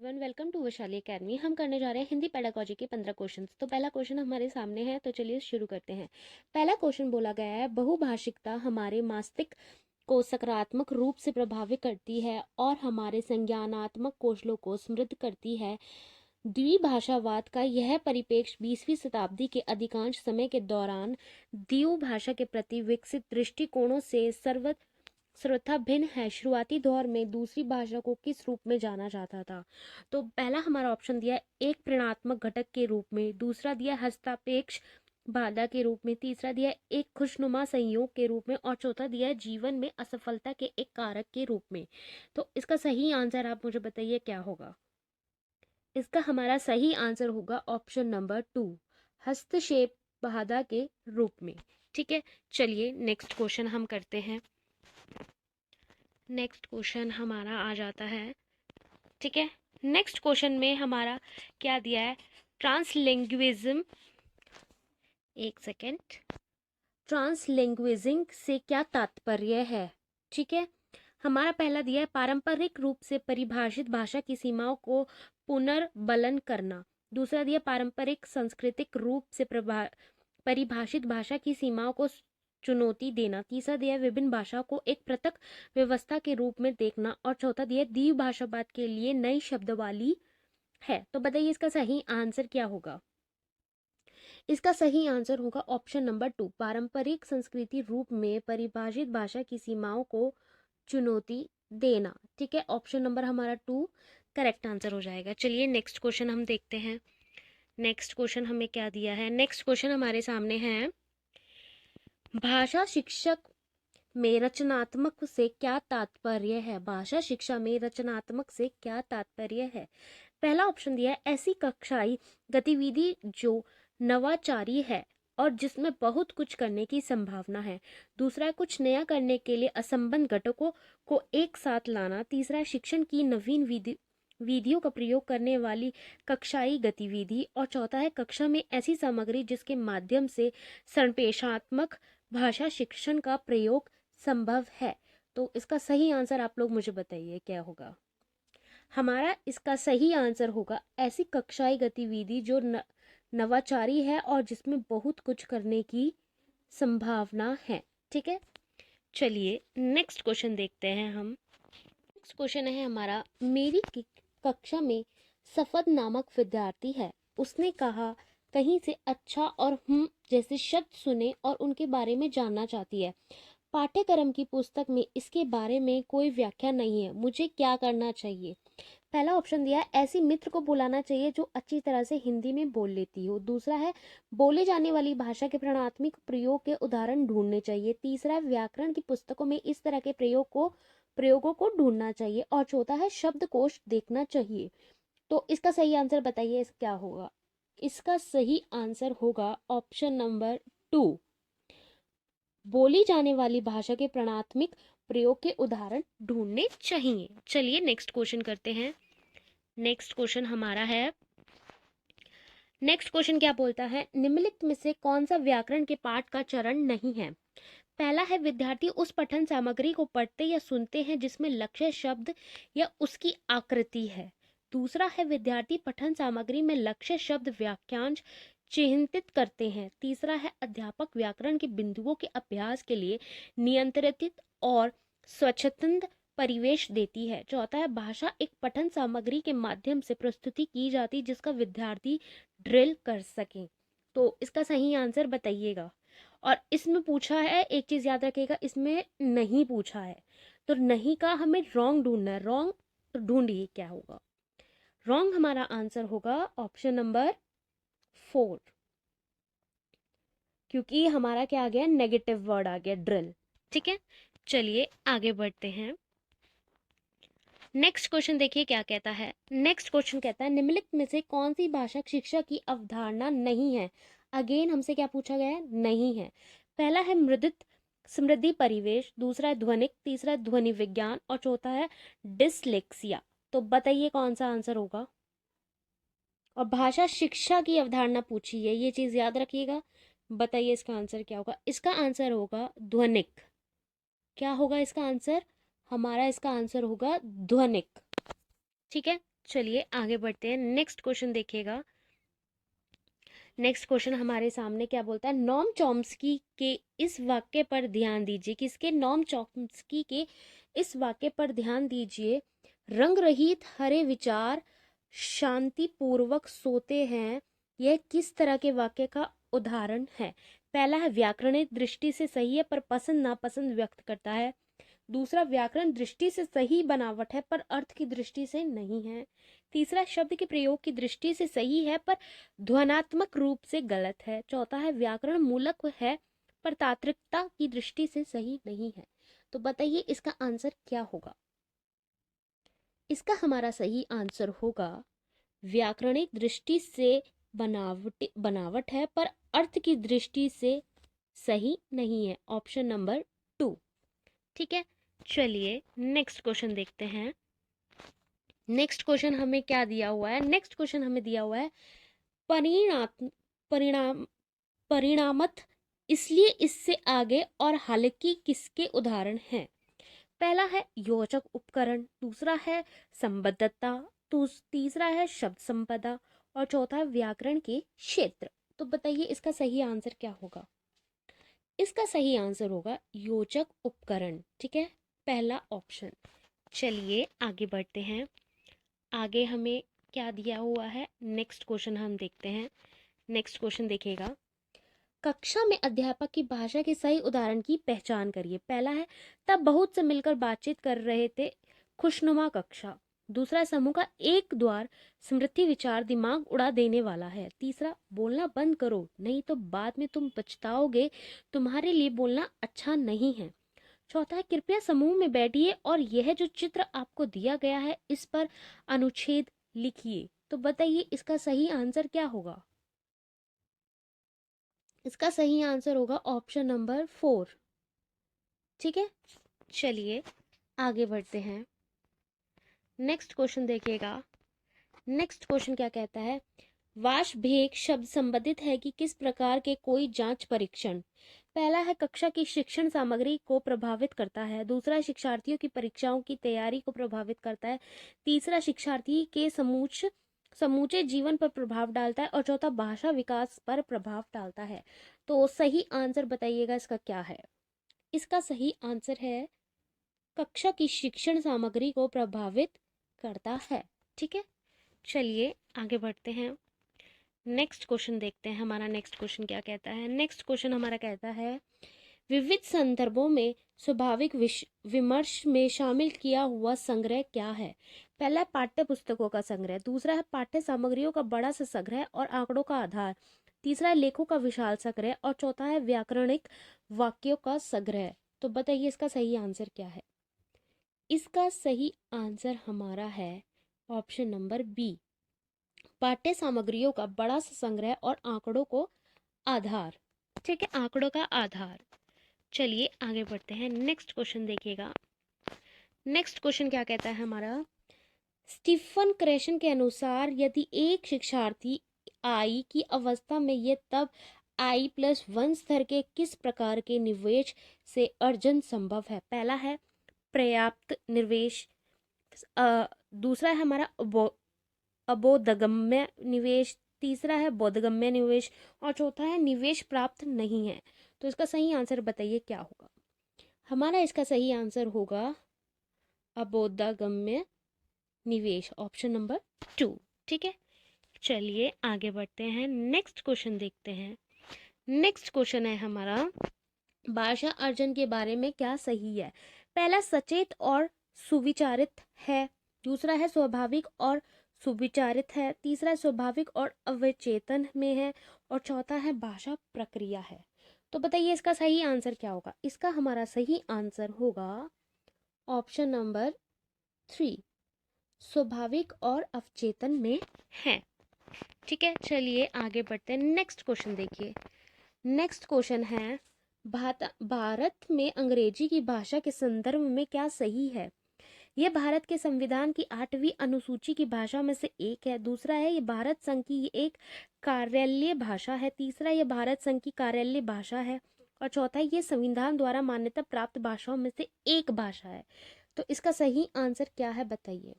One welcome to Vaishali academy. हम करने जा रहे हैं हिंदी पेडागोजी के 15 क्वेश्चंस। तो पहला क्वेश्चन हमारे सामने है, तो चलिए शुरू करते हैं। पहला क्वेश्चन बोला गया है, बहुभाषिकता हमारे मस्तिष्क को सकारात्मक रूप से प्रभावित करती है और हमारे संज्ञानात्मक कौशलों को समृद्ध करती है। द्विभाषावाद का यह परिप्रेक्ष्य 20वीं शताब्दी के अधिकांश समय के दौरान द्विभाषा के प्रति विकसित दृष्टिकोणों से सर्वथा भिन्न है। शुरुआती दौर में दूसरी भाषा को किस रूप में जाना जाता था? तो पहला हमारा ऑप्शन दिया है एक प्रेरणात्मक घटक के रूप में, दूसरा दिया हस्तापेक्ष बाधा के रूप में, तीसरा दिया है एक खुशनुमा संयोग के रूप में और चौथा दिया है जीवन में असफलता के एक कारक के रूप में। तो इसका सही आंसर आप मुझे बताइए क्या होगा? इसका हमारा सही आंसर होगा ऑप्शन नंबर 2, हस्तक्षेप बाधा के रूप में। ठीक है, चलिए नेक्स्ट क्वेश्चन हम करते हैं। नेक्स्ट क्वेश्चन हमारा आ जाता है। ठीक है, नेक्स्ट क्वेश्चन में हमारा क्या दिया है? ट्रांसलिंग्विज्म, एक सेकेंड, ट्रांसलिंग्विज्म से क्या तात्पर्य है? ठीक है, हमारा पहला दिया है पारंपरिक रूप से परिभाषित भाषा की सीमाओं को पुनर्बलन करना। दूसरा दिया पारंपरिक सांस्कृतिक रूप से परिभाषित भाषा की सीमाओं को चुनौती देना। तीसरा दिया विभिन्न भाषा को एक पृथक व्यवस्था के रूप में देखना और चौथा दिया द्विभाषावाद के लिए नई शब्दावली है। तो बताइए इसका सही आंसर क्या होगा? इसका सही आंसर होगा ऑप्शन नंबर 2, पारंपरिक संस्कृति रूप में परिभाषित भाषा की सीमाओं को चुनौती देना। ठीक है, ऑप्शन नंबर हमारा 2 करेक्ट आंसर हो जाएगा। चलिए नेक्स्ट क्वेश्चन हम देखते हैं। नेक्स्ट क्वेश्चन हमें क्या दिया है? नेक्स्ट क्वेश्चन हमारे सामने है, भाषा शिक्षक में रचनात्मक से क्या तात्पर्य है? भाषा शिक्षा में रचनात्मक से क्या तात्पर्य है? पहला ऑप्शन दिया है ऐसी कक्षाई गतिविधि जो नवाचारी है और जिसमें बहुत कुछ करने की संभावना है। दूसरा है कुछ नया करने के लिए असंबद्ध घटकों को एक साथ लाना। तीसरा है शिक्षण की नवीन विधियों का प्रयोग करने वाली कक्षाई गतिविधि और चौथा है कक्षा में ऐसी सामग्री जिसके माध्यम से संप्रेषणात्मक भाषा शिक्षण का प्रयोग संभव है। तो इसका सही आंसर आप लोग मुझे बताइए क्या होगा? हमारा इसका सही आंसर होगा ऐसी कक्षाई गतिविधि जो नवाचारी है और जिसमें बहुत कुछ करने की संभावना है। ठीक है, चलिए नेक्स्ट क्वेश्चन देखते हैं हम। नेक्स्ट क्वेश्चन है हमारा, मेरी कक्षा में सफद नामक विद्यार्थी है। उसने कहा कहीं से अच्छा और जैसे शब्द सुने और उनके बारे में जानना चाहती है। पाठ्यक्रम की पुस्तक में इसके बारे में कोई व्याख्या नहीं है, मुझे क्या करना चाहिए? पहला ऑप्शन दिया है ऐसी मित्र को बुलाना चाहिए जो अच्छी तरह से हिंदी में बोल लेती हो। दूसरा है बोले जाने वाली भाषा के प्रणात्मक प्रयोग के उदाहरण ढूंढने चाहिए। तीसरा है व्याकरण की पुस्तकों में इस तरह के प्रयोगों को ढूंढना चाहिए और चौथा है शब्दकोश देखना चाहिए। तो इसका सही आंसर बताइए क्या होगा? इसका सही आंसर होगा ऑप्शन नंबर 2, बोली जाने वाली भाषा के प्रणात्मक प्रयोग के उदाहरण ढूंढने चाहिए। चलिए नेक्स्ट क्वेश्चन करते हैं। नेक्स्ट क्वेश्चन हमारा है, नेक्स्ट क्वेश्चन क्या बोलता है, निम्नलिखित में से कौन सा व्याकरण के पाठ का चरण नहीं है? पहला है विद्यार्थी उस पठन सामग्री को पढ़ते या सुनते हैं जिसमें लक्ष्य शब्द या उसकी आकृति है। दूसरा है विद्यार्थी पठन सामग्री में लक्ष्य शब्द वाक्यांश चिन्हित करते हैं। तीसरा है अध्यापक व्याकरण के बिंदुओं के अभ्यास के लिए नियंत्रित और स्वच्छंद परिवेश देती है। चौथा है भाषा एक पठन सामग्री के माध्यम से प्रस्तुति की जाती जिसका विद्यार्थी ड्रिल कर सके। तो इसका सही आंसर बताइएगा। और इसमें पूछा है, एक चीज याद रखिएगा, इसमें नहीं पूछा है, तो नहीं का हमें रॉन्ग ढूंढना है। रॉन्ग ढूंढिए क्या होगा? रॉन्ग हमारा आंसर होगा ऑप्शन नंबर 4, क्योंकि हमारा क्या आ गया? नेगेटिव वर्ड आ गया, ड्रिल। ठीक है, चलिए आगे बढ़ते हैं। नेक्स्ट क्वेश्चन देखिए क्या कहता है। नेक्स्ट क्वेश्चन कहता है निम्नलिखित में से कौन सी भाषा शिक्षा की अवधारणा नहीं है? अगेन हमसे क्या पूछा गया है? नहीं है। पहला है मृदित समृद्धि परिवेश, दूसरा है ध्वनिक, तीसरा है ध्वनि विज्ञान और चौथा है डिसलेक्सिया। तो बताइए कौन सा आंसर होगा? और भाषा शिक्षा की अवधारणा पूछी है, ये चीज याद रखिएगा। बताइए इसका आंसर क्या होगा? इसका आंसर होगा ध्वनिक। क्या होगा इसका आंसर? हमारा इसका आंसर होगा ध्वनिक। ठीक है, चलिए आगे बढ़ते हैं, नेक्स्ट क्वेश्चन देखिएगा। नेक्स्ट क्वेश्चन हमारे सामने क्या बोलता है, नोम चॉम्स्की के इस वाक्य पर ध्यान दीजिए। किसके? नोम चॉम्स्की के इस वाक्य पर ध्यान दीजिए। रंग रहित हरे विचार शांतिपूर्वक सोते हैं, यह किस तरह के वाक्य का उदाहरण है? पहला है व्याकरणिक दृष्टि से सही है पर पसंद नापसंद व्यक्त करता है। दूसरा, व्याकरण दृष्टि से सही बनावट है पर अर्थ की दृष्टि से नहीं है। तीसरा, शब्द के प्रयोग की दृष्टि से सही है पर ध्वनात्मक रूप से गलत है। चौथा है व्याकरण मूलक है पर तात्विकता की दृष्टि से सही नहीं है। तो बताइए इसका आंसर क्या होगा? इसका हमारा सही आंसर होगा व्याकरणिक दृष्टि से बनावट है पर अर्थ की दृष्टि से सही नहीं है, ऑप्शन नंबर 2। ठीक है, चलिए नेक्स्ट क्वेश्चन देखते हैं। नेक्स्ट क्वेश्चन हमें क्या दिया हुआ है? नेक्स्ट क्वेश्चन हमें दिया हुआ है परिणाम परिणाम परिणामत इसलिए इससे आगे और हालांकि किसके उदाहरण हैं? पहला है योजक उपकरण, दूसरा है संबद्धता, तीसरा है शब्द संपदा और चौथा है व्याकरण के क्षेत्र। तो बताइए इसका सही आंसर क्या होगा? इसका सही आंसर होगा योजक उपकरण। ठीक है, पहला ऑप्शन। चलिए आगे बढ़ते हैं। आगे हमें क्या दिया हुआ है, नेक्स्ट क्वेश्चन हम देखते हैं। नेक्स्ट क्वेश्चन देखिएगा, कक्षा में अध्यापक की भाषा के सही उदाहरण की पहचान करिए। पहला है तब बहुत से मिलकर बातचीत कर रहे थे, खुशनुमा कक्षा। दूसरा, समूह का एक द्वार स्मृति विचार दिमाग उड़ा देने वाला है। तीसरा, बोलना बंद करो नहीं तो बाद में तुम पछताओगे, तुम्हारे लिए बोलना अच्छा नहीं है। चौथा है कृपया समूह में बैठिए और यह जो चित्र आपको दिया गया है इस पर अनुच्छेद लिखिए। तो बताइए इसका सही आंसर क्या होगा? इसका सही आंसर होगा ऑप्शन नंबर 4। ठीक है, चलिए आगे बढ़ते हैं। नेक्स्ट क्वेश्चन देखिएगा। नेक्स्ट क्वेश्चन क्या कहता है, वाश भेक शब्द संबंधित है कि किस प्रकार के कोई जांच परीक्षण? पहला है कक्षा की शिक्षण सामग्री को प्रभावित करता है। दूसरा, शिक्षार्थियों की परीक्षाओं की तैयारी को प्रभावित करता है। तीसरा, शिक्षार्थी के समूचे जीवन पर प्रभाव डालता है और चौथा, भाषा विकास पर प्रभाव डालता है। तो सही आंसर बताइएगा इसका क्या है? इसका सही आंसर है कक्षा की शिक्षण सामग्री को प्रभावित करता है। ठीक है, चलिए आगे बढ़ते हैं। नेक्स्ट क्वेश्चन देखते हैं, हमारा नेक्स्ट क्वेश्चन क्या कहता है। नेक्स्ट क्वेश्चन हमारा कहता है विविध संदर्भों में स्वाभाविक विमर्श में शामिल किया हुआ संग्रह क्या है? पहला, पाठ्य पुस्तकों का संग्रह। दूसरा है पाठ्य सामग्रियों का बड़ा सा संग्रह और आंकड़ों का आधार। तीसरा है लेखों का विशाल संग्रह और चौथा है व्याकरणिक वाक्यों का संग्रह। तो बताइए इसका सही आंसर क्या है? इसका सही आंसर हमारा है ऑप्शन नंबर बी, पाठ्य सामग्रियों का बड़ा सा संग्रह और आंकड़ों को आधार। ठीक है, आंकड़ों का आधार। चलिए आगे बढ़ते हैं। नेक्स्ट क्वेश्चन देखिएगा। नेक्स्ट क्वेश्चन क्या कहता है हमारा, स्टीफन क्रेशन के अनुसार यदि एक शिक्षार्थी आई की अवस्था में ये तब I+1 स्तर के किस प्रकार के निवेश से अर्जन संभव है? पहला है पर्याप्त निवेश, दूसरा है हमारा अबोधगम्य निवेश, तीसरा है बोधगम्य निवेश और चौथा है निवेश प्राप्त नहीं है। तो इसका सही आंसर बताइए क्या होगा? हमारा इसका सही आंसर होगा अबोधगम्य निवेश, ऑप्शन नंबर 2। ठीक है, चलिए आगे बढ़ते हैं। नेक्स्ट क्वेश्चन देखते हैं। नेक्स्ट क्वेश्चन है हमारा, भाषा अर्जन के बारे में क्या सही है? पहला, सचेत और सुविचारित है। दूसरा है स्वाभाविक और सुविचारित है। तीसरा स्वाभाविक और अवचेतन में है और चौथा है भाषा प्रक्रिया है। तो बताइए इसका सही आंसर क्या होगा? इसका हमारा सही आंसर होगा ऑप्शन नंबर 3, स्वाभाविक और अवचेतन में है। ठीक है, चलिए आगे बढ़ते हैं। नेक्स्ट क्वेश्चन देखिए। नेक्स्ट क्वेश्चन है भारत में अंग्रेजी की भाषा के संदर्भ में क्या सही है? यह भारत के संविधान की 8वीं अनुसूची की भाषा में से एक है। दूसरा है ये भारत संघ की एक कार्यालय भाषा है। तीसरा, ये भारत संघ की कार्यालय भाषा है और चौथा, ये संविधान द्वारा मान्यता प्राप्त भाषाओं में से एक भाषा है। तो इसका सही आंसर क्या है बताइए?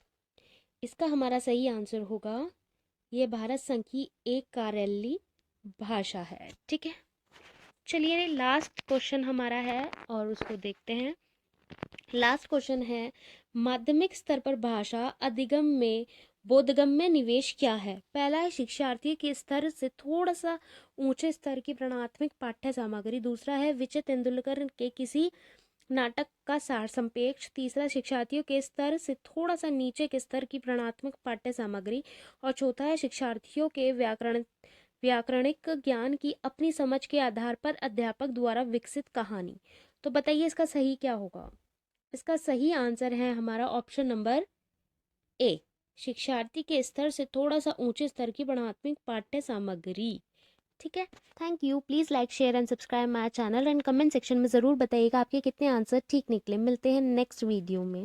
इसका हमारा सही आंसर होगा, ये भारत संघ की एक कार्यालयीय भाषा है। ठीक है, चलिए लास्ट क्वेश्चन हमारा है और उसको देखते हैं। लास्ट क्वेश्चन है, माध्यमिक स्तर पर भाषा अधिगम में बोधगम्य निवेश क्या है? पहला है शिक्षार्थी के स्तर से थोड़ा सा ऊंचे स्तर की प्राथमिक पाठ्य सामग्री। दूसरा है विजय तेंदुलकर के किसी नाटक का सार संपेक्ष। तीसरा शिक्षार्थियों के स्तर से थोड़ा सा नीचे के स्तर की प्राथमिक पाठ्य सामग्री। और चौथा है शिक्षार्थियों के व्याकरणिक ज्ञान की अपनी समझ के आधार पर अध्यापक द्वारा विकसित कहानी। तो बताइए इसका सही क्या होगा? इसका सही आंसर है हमारा ऑप्शन नंबर ए, शिक्षार्थी के स्तर से थोड़ा सा ऊंचे स्तर की प्राथमिक पाठ्य सामग्री। ठीक है, thank you. Please like share and subscribe my channel and comment section में ज़रूर बताइएगा आपके कितने आंसर ठीक निकले। मिलते हैं नेक्स्ट वीडियो में।